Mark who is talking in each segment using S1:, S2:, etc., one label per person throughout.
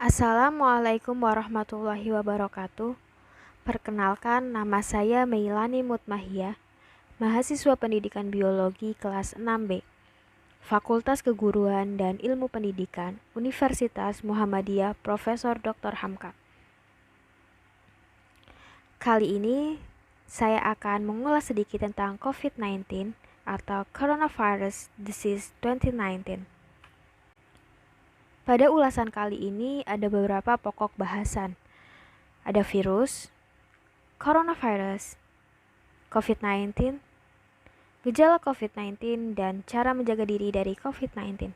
S1: Assalamualaikum warahmatullahi wabarakatuh. Perkenalkan, nama saya Meilani Mutmahiyah, mahasiswa pendidikan biologi kelas 6B, Fakultas Keguruan dan Ilmu Pendidikan, Universitas Muhammadiyah Profesor Dr. Hamka. Kali ini, saya akan mengulas sedikit tentang COVID-19 atau Coronavirus Disease 2019. Pada ulasan kali ini ada beberapa pokok bahasan. Ada virus, coronavirus, COVID-19, gejala COVID-19, dan cara menjaga diri dari COVID-19.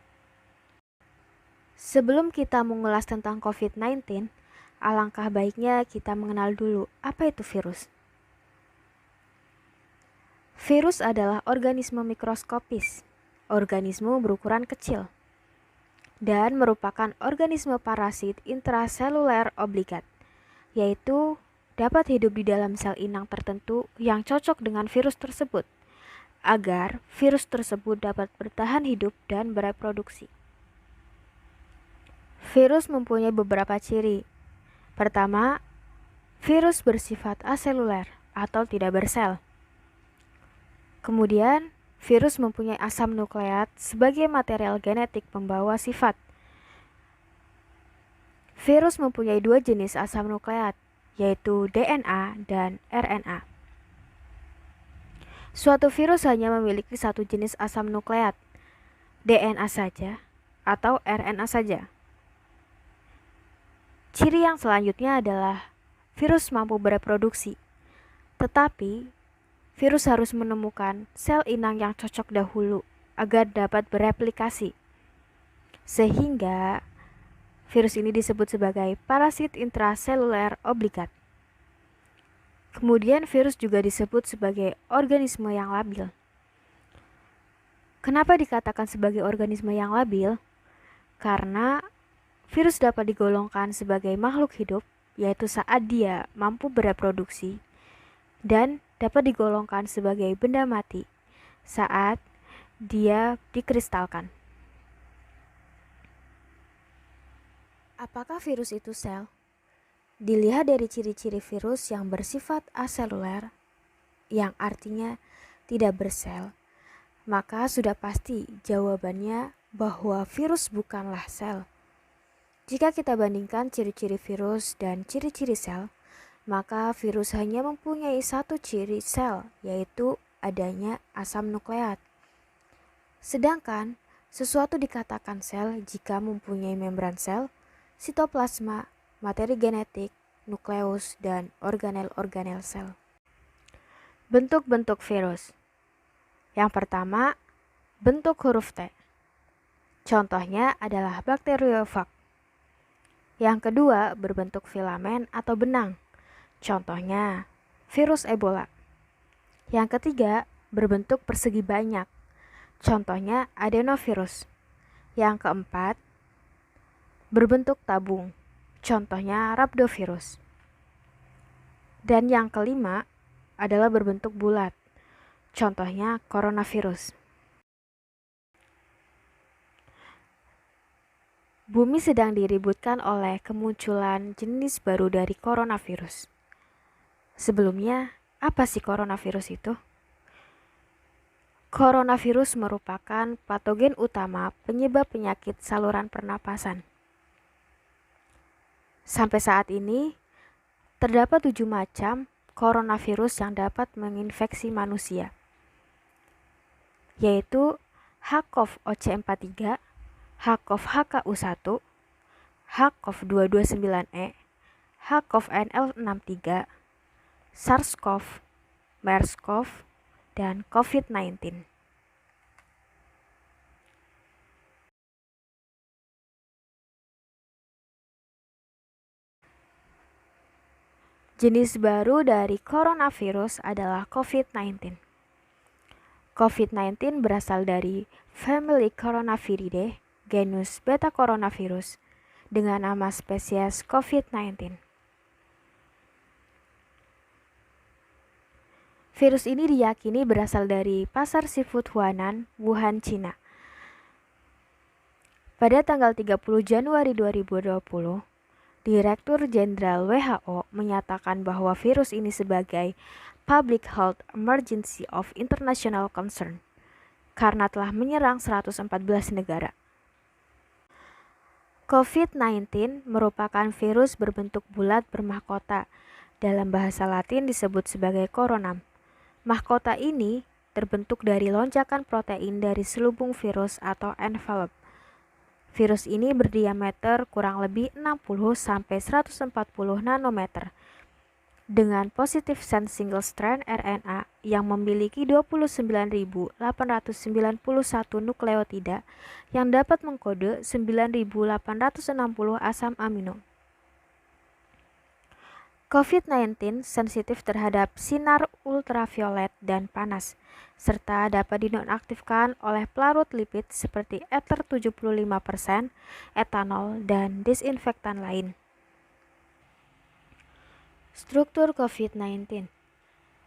S1: Sebelum kita mengulas tentang COVID-19, alangkah baiknya kita mengenal dulu apa itu virus. Virus adalah organisme mikroskopis, organisme berukuran kecil, dan merupakan organisme parasit intraseluler obligat, yaitu dapat hidup di dalam sel inang tertentu yang cocok dengan virus tersebut, agar virus tersebut dapat bertahan hidup dan bereproduksi. Virus mempunyai beberapa ciri. Pertama, virus bersifat aseluler atau tidak bersel. Kemudian, virus mempunyai asam nukleat sebagai material genetik pembawa sifat. Virus mempunyai dua jenis asam nukleat, yaitu DNA dan RNA. Suatu virus hanya memiliki satu jenis asam nukleat, DNA saja atau RNA saja. Ciri yang selanjutnya adalah virus mampu bereproduksi, tetapi virus harus menemukan sel inang yang cocok dahulu agar dapat bereplikasi. Sehingga virus ini disebut sebagai parasit intraseluler obligat. Kemudian virus juga disebut sebagai organisme yang labil. Kenapa dikatakan sebagai organisme yang labil? Karena virus dapat digolongkan sebagai makhluk hidup, yaitu saat dia mampu bereproduksi, dan dapat digolongkan sebagai benda mati saat dia dikristalkan. Apakah virus itu sel? Dilihat dari ciri-ciri virus yang bersifat aseluler, yang artinya tidak bersel, maka sudah pasti jawabannya bahwa virus bukanlah sel. Jika kita bandingkan ciri-ciri virus dan ciri-ciri sel, maka virus hanya mempunyai satu ciri sel, yaitu adanya asam nukleat. Sedangkan sesuatu dikatakan sel jika mempunyai membran sel, sitoplasma, materi genetik, nukleus, dan organel-organel sel. Bentuk-bentuk virus. Yang pertama, bentuk huruf T. Contohnya adalah bakteriofag. Yang kedua, berbentuk filamen atau benang. Contohnya, virus Ebola. Yang ketiga, berbentuk persegi banyak. Contohnya, adenovirus. Yang keempat, berbentuk tabung. Contohnya, rhabdovirus. Dan yang kelima adalah berbentuk bulat. Contohnya, coronavirus. Bumi sedang diributkan oleh kemunculan jenis baru dari coronavirus. Sebelumnya, apa sih coronavirus itu? Coronavirus merupakan patogen utama penyebab penyakit saluran pernapasan. Sampai saat ini, terdapat 7 macam coronavirus yang dapat menginfeksi manusia, yaitu HCoV OC43, HCoV HKU1, HCoV 229E, HCoV NL63, SARS-CoV, MERS-CoV, dan COVID-19. Jenis baru dari coronavirus adalah COVID-19. COVID-19 berasal dari famili Coronaviridae, genus Beta Coronavirus, dengan nama spesies COVID-19. Virus ini diyakini berasal dari pasar seafood Huanan, Wuhan, Cina. Pada tanggal 30 Januari 2020, Direktur Jenderal WHO menyatakan bahwa virus ini sebagai public health emergency of international concern karena telah menyerang 114 negara. COVID-19 merupakan virus berbentuk bulat bermahkota. Dalam bahasa Latin disebut sebagai coronam. Mahkota ini terbentuk dari lonjakan protein dari selubung virus atau envelope. Virus ini berdiameter kurang lebih 60-140 nanometer dengan positive sense single strand RNA yang memiliki 29.891 nukleotida yang dapat mengkode 9.860 asam amino. COVID-19 sensitif terhadap sinar ultraviolet dan panas, serta dapat dinonaktifkan oleh pelarut lipid seperti ether 75%, etanol, dan disinfektan lain. Struktur COVID-19.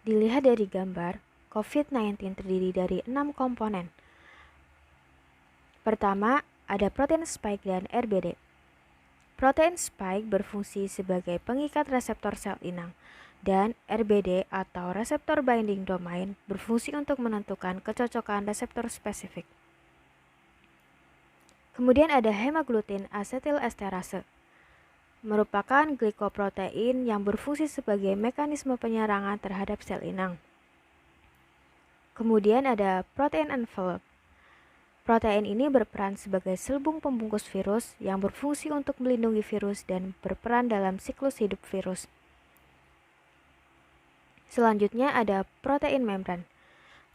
S1: Dilihat dari gambar, COVID-19 terdiri dari 6 komponen. Pertama, ada protein spike dan RBD. Protein spike berfungsi sebagai pengikat reseptor sel inang, dan RBD atau reseptor binding domain berfungsi untuk menentukan kecocokan reseptor spesifik. Kemudian ada hemaglutin asetilesterase, merupakan glikoprotein yang berfungsi sebagai mekanisme penyerangan terhadap sel inang. Kemudian ada protein envelope. Protein ini berperan sebagai selubung pembungkus virus yang berfungsi untuk melindungi virus dan berperan dalam siklus hidup virus. Selanjutnya ada protein membran.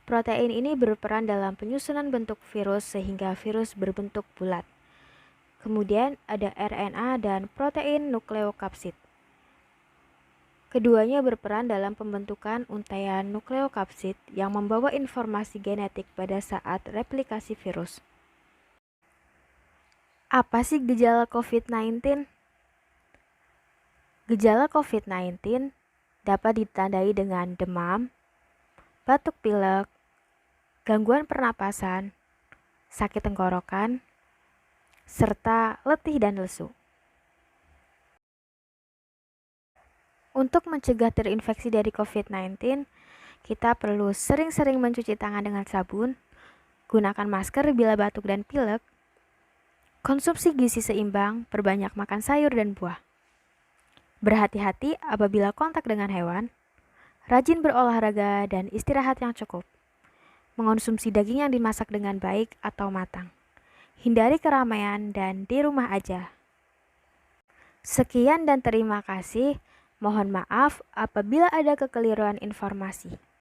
S1: Protein ini berperan dalam penyusunan bentuk virus sehingga virus berbentuk bulat. Kemudian ada RNA dan protein nukleokapsid. Keduanya berperan dalam pembentukan untaian nukleokapsid yang membawa informasi genetik pada saat replikasi virus. Apa sih gejala COVID-19? Gejala COVID-19 dapat ditandai dengan demam, batuk pilek, gangguan pernapasan, sakit tenggorokan, serta letih dan lesu. Untuk mencegah terinfeksi dari COVID-19, kita perlu sering-sering mencuci tangan dengan sabun, gunakan masker bila batuk dan pilek, konsumsi gizi seimbang, perbanyak makan sayur dan buah. Berhati-hati apabila kontak dengan hewan, rajin berolahraga dan istirahat yang cukup. Mengonsumsi daging yang dimasak dengan baik atau matang. Hindari keramaian dan di rumah aja. Sekian dan terima kasih. Mohon maaf apabila ada kekeliruan informasi.